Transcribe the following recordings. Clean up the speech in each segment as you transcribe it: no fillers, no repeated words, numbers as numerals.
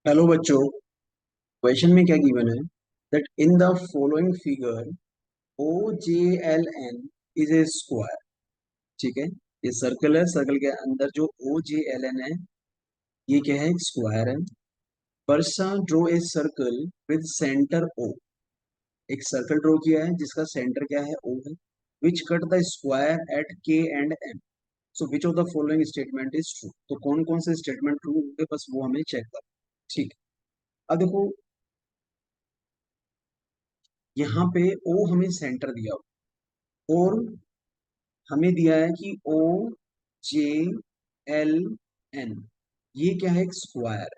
Hello बच्चों। Question में क्या गिवन है that in the following figure O J L N is a square. ठीक है, ये सर्कल है, सर्कल के अंदर जो ओ जे एल एन है ये क्या है, एक स्क्वायर है। Person draw a circle with centre O. एक सर्कल ड्रॉ किया है जिसका सेंटर क्या है, ओ है। Which cut the square at K and M. So which of the following statement is true. तो कौन कौन से स्टेटमेंट ट्रू होंगे बस वो हमें चेक करना। ठीक है, अब देखो यहाँ पे ओ हमें सेंटर दिया हुआ और हमें दिया है कि ओ जे एल एन, ये क्या है, एक स्क्वायर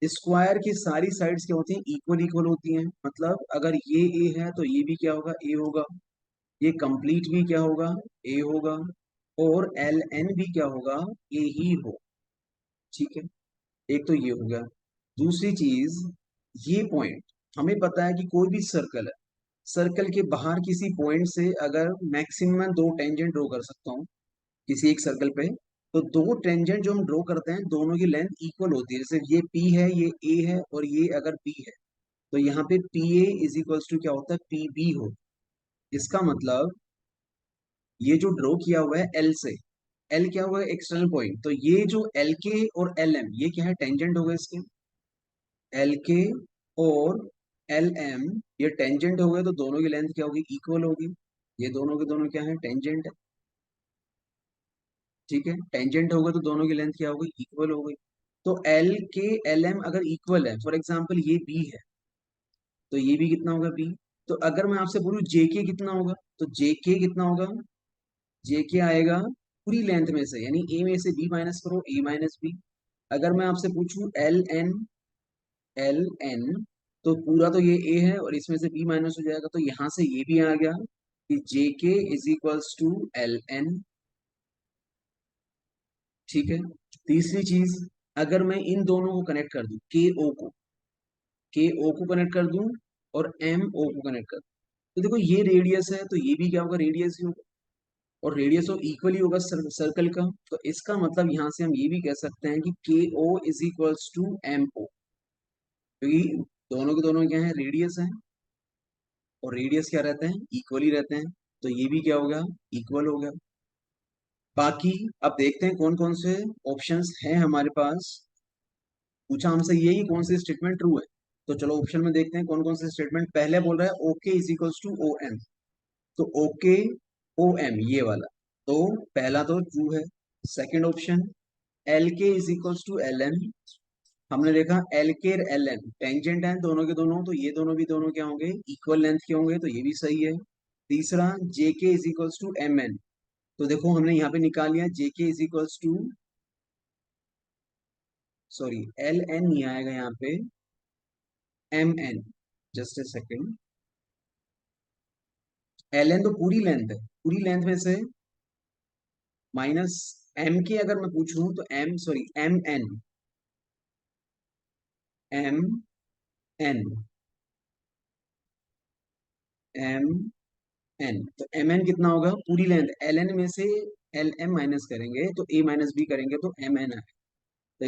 है। स्क्वायर की सारी साइड्स क्या होती हैं, इक्वल इक्वल होती हैं। मतलब अगर ये ए है तो ये भी क्या होगा, ए होगा। ये कंप्लीट भी क्या होगा, ए होगा। और एल एन भी क्या होगा, ए ही हो। ठीक है, एक तो ये हो गया। दूसरी चीज, ये पॉइंट हमें पता है कि कोई भी सर्कल है, सर्कल के बाहर किसी पॉइंट से अगर मैक्सिमम दो टेंजेंट ड्रॉ कर सकता हूँ किसी एक सर्कल पे, तो दो टेंजेंट जो हम ड्रॉ करते हैं दोनों की लेंथ इक्वल होती है। जैसे ये पी है, ये ए है, और ये अगर बी है, तो यहाँ पे P A is equals to क्या होता है, पी बी हो। इसका मतलब ये जो ड्रॉ किया हुआ है एल से, एल क्या हुआ है, एक्सटर्नल पॉइंट। तो ये जो एल के और एल एम ये क्या है, टेंजेंट हो गए इसके। एल के और एल एम ये टेंजेंट हो गए, तो दोनों की लेंथ क्या होगी, इक्वल होगी। ये दोनों के दोनों क्या है, टेंजेंट है। ठीक है, टेंजेंट हो गए तो दोनों की लेंथ क्या होगी, इक्वल हो गई। तो एल के एल एम अगर इक्वल है, फॉर एग्जाम्पल ये बी है, तो ये भी कितना होगा, बी। तो अगर मैं आपसे बोलूं जे के कितना होगा, तो जे के कितना होगा, जे के आएगा पूरी लेंथ में से, यानी ए में से बी माइनस करो, ए माइनस बी। अगर मैं आपसे पूछूं एल एन, एल एन, तो पूरा तो ये ए है और इसमें से बी माइनस हो जाएगा, तो यहां से ये भी आ गया कि J K is equals to L N. ठीक है, तीसरी चीज, अगर मैं इन दोनों को कनेक्ट कर दूं, के ओ को कनेक्ट कर दूं और एम ओ को कनेक्ट कर दूं, तो देखो ये रेडियस है, तो ये भी क्या होगा, रेडियस ही होगा। और रेडियस तो इक्वली होगा सर्कल का। तो इसका मतलब यहां से हम ये भी कह सकते हैं कि K O is equals to M O, क्योंकि दोनों के दोनों क्या है, रेडियस है। और रेडियस क्या रहते हैं, इक्वली रहते हैं। तो ये भी क्या होगा, इक्वल हो गया। बाकी अब देखते हैं कौन कौन से ऑप्शंस हैं हमारे पास। पूछा हमसे ये ही कौन से स्टेटमेंट ट्रू है। तो चलो ऑप्शन में देखते हैं कौन कौन से स्टेटमेंट। पहले बोल रहा है O K is equals to O M, तो ओके ओ एम ये वाला, तो पहला तो ट्रू है। Second option, L K is equals to L M, हमने देखा एल के और एल एम टेंजेंट है दोनों के दोनों, तो ये दोनों भी दोनों क्या होंगे, इक्वल लेंथ के होंगे, तो ये भी सही है। तीसरा, J K is equals to M N, तो देखो हमने यहाँ पे निकाल लिया J K is equals to, sorry L N नहीं आएगा यहाँ पे, M N. Just a second, L N तो पूरी लेंथ है, पूरी लेंथ में से माइनस एम के अगर मैं पूछूं तो M, sorry M N, M N, M N, तो एम एन कितना होगा, पूरी लेंथ एल एन में से एल एम माइनस करेंगे तो ए माइनस बी करेंगे तो एम एन आए। तो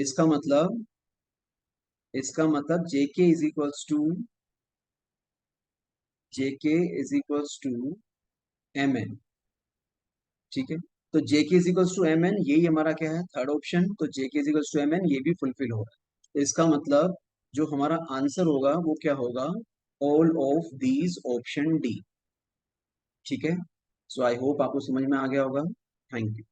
इसका मतलब जे K is equals to, J K is equals to M N. ठीक है, तो J K is equals to M N, यही हमारा क्या है, थर्ड ऑप्शन। तो J K is equals to M N ये भी फुलफिल हो रहा है। तो इसका मतलब जो हमारा आंसर होगा वो क्या होगा, all of these option D. ठीक है, सो आई होप आपको समझ में आ गया होगा। Thank you.